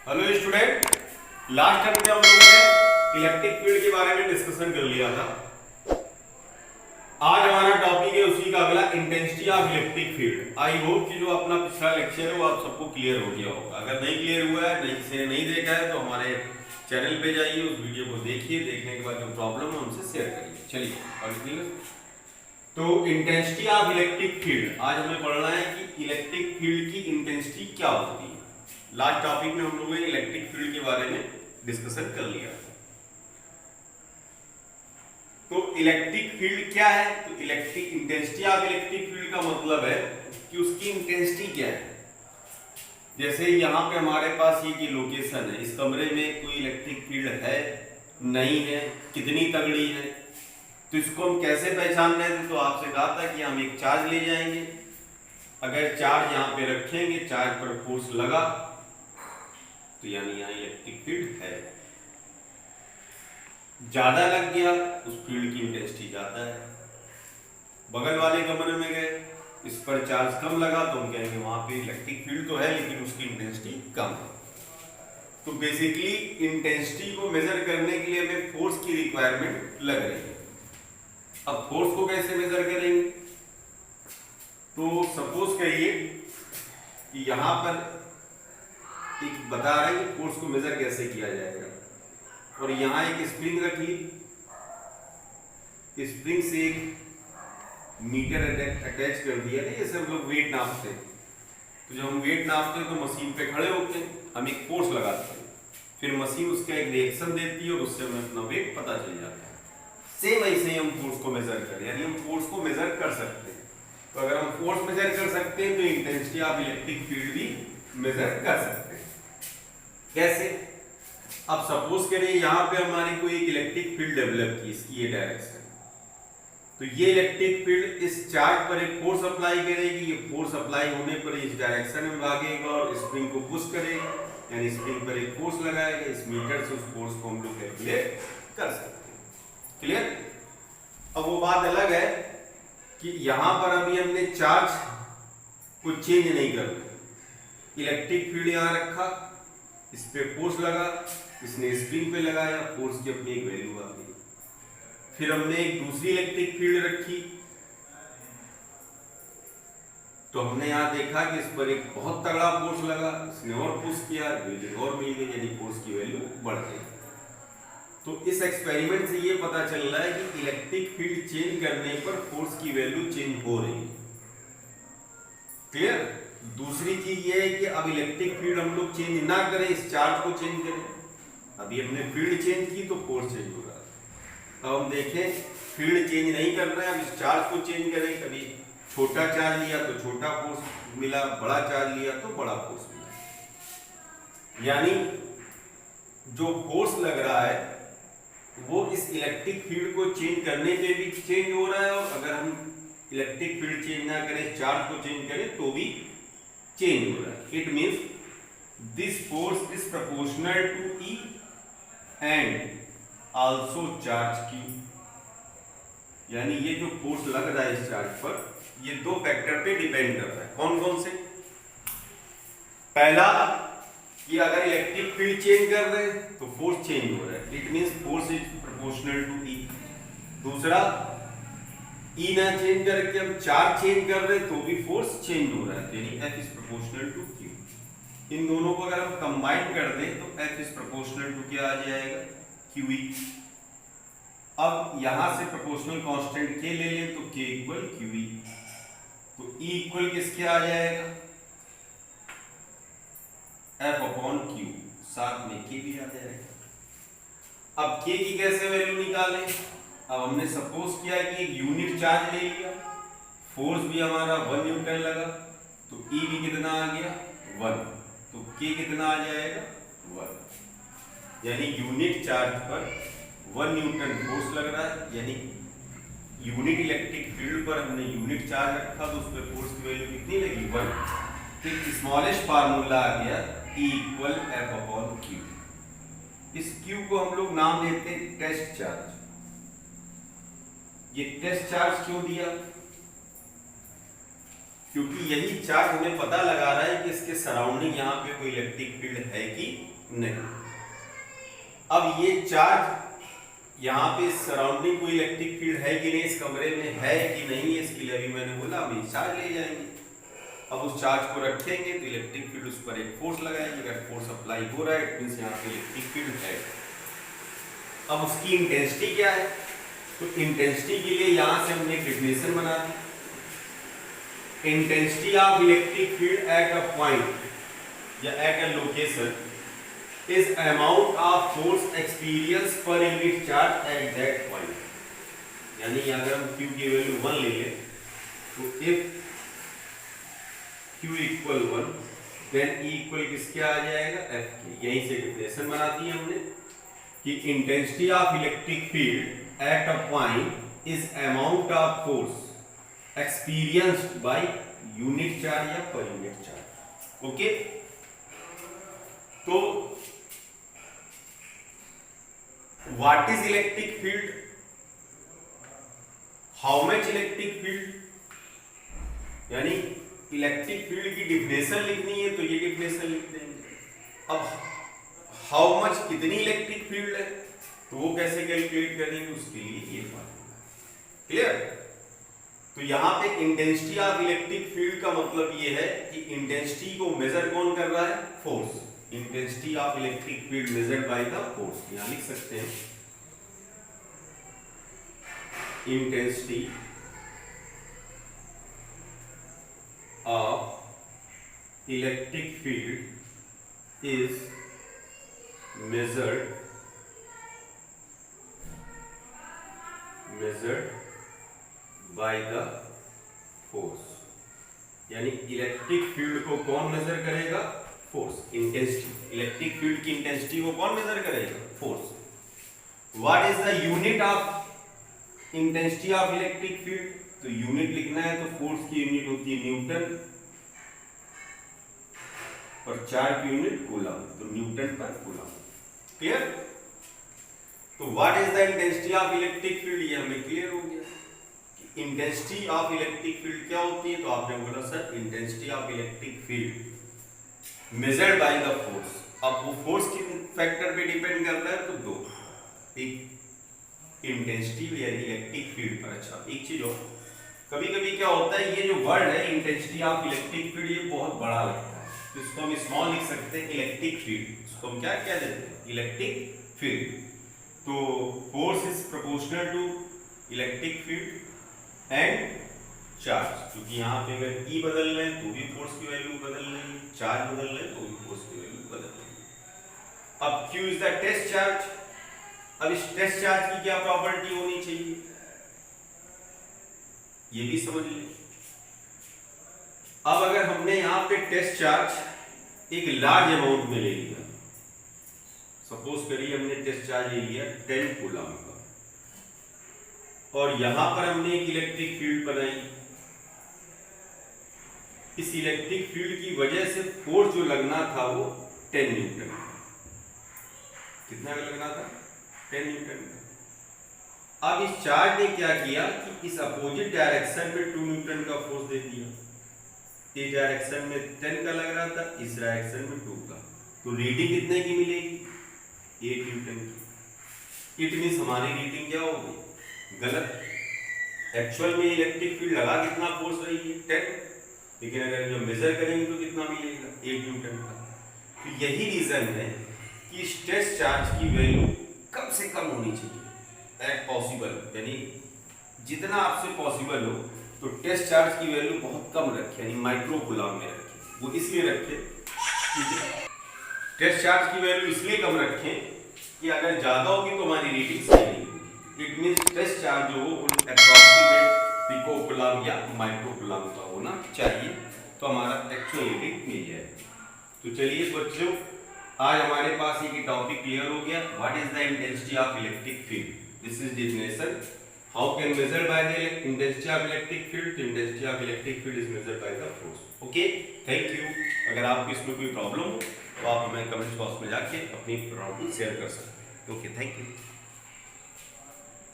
Hello student, last time में हम लोगों ने इलेक्ट्रिक फील्ड के बारे में डिस्कशन कर लिया था। आज हमारा टॉपिक है उसी का अगला, intensity of electric field. I hope कि जो अपना पिछला लेक्चर है वो आप सबको क्लियर हो गया होगा। अगर नहीं क्लियर हुआ है, किसी ने नहीं देखा है, तो हमारे चैनल पे जाइए, उस वीडियो को देखिए, देखने के बाद जो प्रॉब्लम है उनसे शेयर करिए। चलिए कंटिन्यू। तो इंटेंसिटी ऑफ इलेक्ट्रिक फील्ड, आज हमें पढ़ना है कि इलेक्ट्रिक फील्ड की इंटेंसिटी क्या होती है। लास्ट टॉपिक में हम लोगों ने इलेक्ट्रिक फील्ड के बारे में डिस्कशन कर लिया। तो इलेक्ट्रिक फील्ड क्या है? तो electric intensity of electric field का मतलब है कि उसकी इंटेंसिटी क्या है। जैसे यहाँ पे हमारे पास ये की लोकेशन है, इस कमरे में कोई इलेक्ट्रिक फील्ड है नहीं है, कितनी तगड़ी है, तो इसको हम कैसे पहचान रहे थे? तो आपसे कहा था कि हम एक चार्ज ले जाएंगे, अगर चार्ज यहाँ पे रखेंगे, चार्ज पर फोर्स लगा तो यानी यहाँ इलेक्ट्रिक फील्ड है। ज्यादा लग गया, उस फील्ड की इंटेंसिटी ज्यादा है। बगल वाले कमरे में गए, इस पर चार्ज कम लगा, तो हम कहेंगे वहां पे इलेक्ट्रिक फील्ड तो है लेकिन उसकी इंटेंसिटी कम है। तो बेसिकली इंटेंसिटी को मेजर करने के लिए हमें फोर्स की रिक्वायरमेंट लग रही है। अब फोर्स को कैसे मेजर करेंगे? तो सपोज करिए कि यहां पर एक बता रहे हैं कि फोर्स को मेजर कैसे किया जाएगा, और यहां एक स्प्रिंग रख ली, स्प्रिंग से एक मीटर अटैच कर दिया है। जैसे हम लोग वेट नापते हैं, तो जब हम वेट नापते हैं तो मशीन पे खड़े होते हैं, हम एक फोर्स लगाते हैं, फिर मशीन उसका एक रिएक्शन देती है और उससे हमें अपना वेट पता चल जाता है। सेम ऐसे ही हम फोर्स को मेजर करें, यानी हम फोर्स को मेजर कर सकते हैं। तो अगर हम फोर्स मेजर कर सकते हैं तो इंटेंसिटी ऑफ इलेक्ट्रिक फील्ड भी मेजर कर सकते हैं। कैसे? अब सपोज करें यहां पे हमारी कोई एक इलेक्ट्रिक फील्ड डेवलप की, इसकी ये डायरेक्शन, तो ये इलेक्ट्रिक फील्ड इस चार्ज पर एक फोर्स अप्लाई करेगी, ये फोर्स अप्लाई होने पर इस डायरेक्शन में भागेगा और स्प्रिंग को पुश करेगा, यानी स्प्रिंग पर एक फोर्स लगाएगा। इस मीटर से उस फोर्स को हम लोग कैलकुलेट कर सकते हैं। क्लियर? अब वो बात अलग है कि यहां पर अभी हमने चार्ज को चेंज नहीं कर, इलेक्ट्रिक फील्ड यहां रखा, इस पे फोर्स लगा, इसने स्प्रिंग पे लगाया, फोर्स की अपनी एक वैल्यू आ गई। फिर हमने एक दूसरी इलेक्ट्रिक फील्ड रखी, तो हमने यहां देखा कि इस पर एक बहुत तगड़ा फोर्स लगा, इसने और पुश किया, वैल्यू और मिल गई, यानी फोर्स की वैल्यू बढ़ गई। तो इस एक्सपेरिमेंट से ये पता चल रहा है कि इलेक्ट्रिक फील्ड चेंज करने पर फोर्स की वैल्यू चेंज हो रही है। क्लियर? दूसरी चीज ये है कि अब इलेक्ट्रिक फील्ड हम लोग चेंज ना करें, इस चार्ज को चेंज करें। अभी हमने फील्ड चेंज की तो फोर्स चेंज हो रहा है। अब हम देखें फील्ड चेंज नहीं कर रहे हैं, अब इस चार्ज को चेंज करें। कभी छोटा चार्ज लिया तो छोटा फोर्स मिला, बड़ा चार्ज लिया तो बड़ा फोर्स मिला। यानी जो फोर्स लग रहा है वो इस इलेक्ट्रिक फील्ड को चेंज करने पे भी चेंज हो रहा है, और अगर हम इलेक्ट्रिक फील्ड चेंज ना करें, चार्ज को चेंज करें तो भी चेंज हो रहा है। It means this force is proportional to E and also charge Q। यानी ये जो फोर्स लग रहा है इस चार्ज पर, ये दो फैक्टर पे डिपेंड कर रहा है। कौन कौन से? पहला कि अगर इलेक्ट्रिक फील्ड चेंज कर रहे हैं तो फोर्स चेंज हो रहा है, it means force is proportional to E। दूसरा, E ना चेंज करके हम चार्ज चेंज कर रहे हैं तो भी फोर्स चेंज हो रहा है, यानी F is proportional to Q। इन दोनों को अगर हम कंबाइन कर दें तो F इज प्रोपोर्शनल टू क्या आ जाएगा? QE। अब यहां से प्रोपोर्शनल कांस्टेंट K ले लें तो K इक्वल QE, तो E इक्वल किसके आ जाएगा? F अपॉन Q, साथ में K भी आ जाएगा। अब K की कैसे वैल्यू निकालें? अब हमने सपोज किया कि एक यूनिट चार्ज ले लिया, फोर्स भी हमारा 1 न्यूटन लगा, तो E भी कितना आ गया? 1, तो K कितना आ जाएगा? 1। यानी यूनिट चार्ज पर 1 न्यूटन फोर्स लग रहा है, यानी यूनिट इलेक्ट्रिक फील्ड पर हमने यूनिट चार्ज रखा तो उस पर फोर्स की वैल्यू कितनी लगी? 1। तो स्मॉलेस्ट फार्मूला आ गया E equal F upon Q। इस Q को हम लोग नाम देते हैं टेस्ट चार्ज। ये टेस्ट चार्ज क्यों दिया? क्योंकि यही चार्ज हमें पता लगा रहा है कि इसके सराउंडिंग यहाँ पे कोई इलेक्ट्रिक फील्ड है कि नहीं। अब ये चार्ज यहाँ पे सराउंडिंग कोई इलेक्ट्रिक फील्ड है कि नहीं, इस कमरे में है कि नहीं है, इसके लिए अभी मैंने बोला अभी चार्ज ले जाएंगे। अब उस चार्ज को रखेंगे तो इलेक्ट्रिक फील्ड उस पर एक फोर्स लगाएंगे, अगर फोर्स अप्लाई हो रहा है इट मींस यहाँ पे इलेक्ट्रिक फील्ड है। अब उसकी इंटेंसिटी क्या है, तो इंटेंसिटी के लिए यहाँ से हमने एक डेफिनेशन बना दी, intensity of electric field at a point या at a location is amount of force experienced per unit charge at that point। यानी अगर हम Q की वैल्यू 1 ले लें तो if Q equal 1 then E equal किसके आ जाएगा, F के। यहीं से डेफिनेशन बना दी हमने कि intensity of electric field at a point is amount of force experienced by unit charge या पर यूनिट चार्ज। ओके, तो What is electric field? How much electric field? यानी इलेक्ट्रिक फील्ड की डिफिनेशन लिखनी है तो ये डिफिनेशन लिख देंगे। अब हाउ मच कितनी इलेक्ट्रिक फील्ड है तो वो कैसे कैलकुलेट करेंगे, उसके लिए ये फार्मूला। क्लियर? तो यहाँ पे इंटेंसिटी ऑफ इलेक्ट्रिक फील्ड का मतलब ये है कि इंटेंसिटी को मेजर कौन कर रहा है, force. Intensity of electric field measured by the force, यहां लिख सकते हैं intensity of electric field is measured by the force. यानी इलेक्ट्रिक फील्ड को कौन मेजर करेगा, फोर्स। इंटेंसिटी, इलेक्ट्रिक फील्ड की इंटेंसिटी को कौन मेजर करेगा, force. What is the unit of intensity of electric field, तो यूनिट लिखना है तो फोर्स की यूनिट होती है न्यूटन और चार्ज की यूनिट कूलम, तो न्यूटन पर कूलम। क्लियर? तो what is the intensity of electric field, ये हमें क्लियर हो गया। इंटेंसिटी ऑफ इलेक्ट्रिक फील्ड क्या होती है, तो आपने बोला sir intensity of electric field measured by the force. अब वो फोर्स किन फैक्टर पे डिपेंड करता है, तो दो, एक इंटेंसिटी यानी इलेक्ट्रिक फील्ड पर। अच्छा, एक चीज और, कभी कभी क्या होता है ये जो वर्ड है इंटेंसिटी ऑफ इलेक्ट्रिक फील्ड ये बहुत बड़ा लगता है, तो इसको हम स्मॉल लिख सकते हैं इलेक्ट्रिक फील्ड। इसको हम क्या कह देते हैं, इलेक्ट्रिक फील्ड। तो force is proportional to electric field and charge, क्योंकि यहाँ पे अगर E बदल रहे हैं तो भी फोर्स की वैल्यू बदल रही है, चार्ज बदल रहे हैं तो भी फोर्स की वैल्यू बदल रही है। अब Q is the test charge. अब इस टेस्ट चार्ज की क्या प्रॉपर्टी होनी चाहिए, ये भी समझ लें। अब अगर हमने यहाँ पे टेस्ट चार्ज एक लार्ज अमाउंट में ले लिया, सपोज करिए हमने टेस्ट चार्ज ले लिया 10 कूलम का, और यहां पर हमने एक इलेक्ट्रिक फील्ड बनाई। इस इलेक्ट्रिक फील्ड की वजह से फोर्स जो लगना था वो 10 न्यूटन। कितना लगना था, 10 न्यूटन का। अब इस चार्ज ने क्या किया कि इस अपोजिट डायरेक्शन में 2 न्यूटन का फोर्स दे दिया। इस डायरेक्शन में 10 का लग रहा था, इस डायरेक्शन में 2 का, तो रीडिंग कितने की मिलेगी, 8 न्यूटन की। इट मींस हमारी रीडिंग क्या होगी, गलत। एक्चुअल में इलेक्ट्रिक फील्ड लगा कितना फोर्स रही है, 10, लेकिन अगर जो मेजर करेंगे तो कितना मिलेगा, 8 न्यूटन का। तो यही रीजन है कि टेस्ट चार्ज की वैल्यू कम से कम होनी चाहिए एट पॉसिबल, यानी जितना आपसे पॉसिबल हो। तो टेस्ट चार्ज की वैल्यू बहुत कम रखें, यानी माइक्रो कूलम में रखें। वो इसलिए रखें, टेस्ट चार्ज की वैल्यू इसलिए कम रखें कि अगर ज्यादा होगी तो हमारी रीडिंग सही नहीं होगी। इट मींस टेस्ट चार्ज जो हो अप्रॉक्सीमेट पिको कूलम या माइक्रो कूलम का होना चाहिए, तो हमारा एक्चुअल रीडिंग मिल जाए। तो चलिए बच्चों, आज हमारे पास ये टॉपिक क्लियर हो गया। What is the intensity of electric field, this is definition. How can measure by the intensity of electric field, the intensity of electric field is measured by the force. Okay, thank you. अगर आपको इसमें कोई problem हो तो आप हमें comment box में जाके अपनी प्रॉब्लम शेयर कर सकते हैं। Okay, thank you.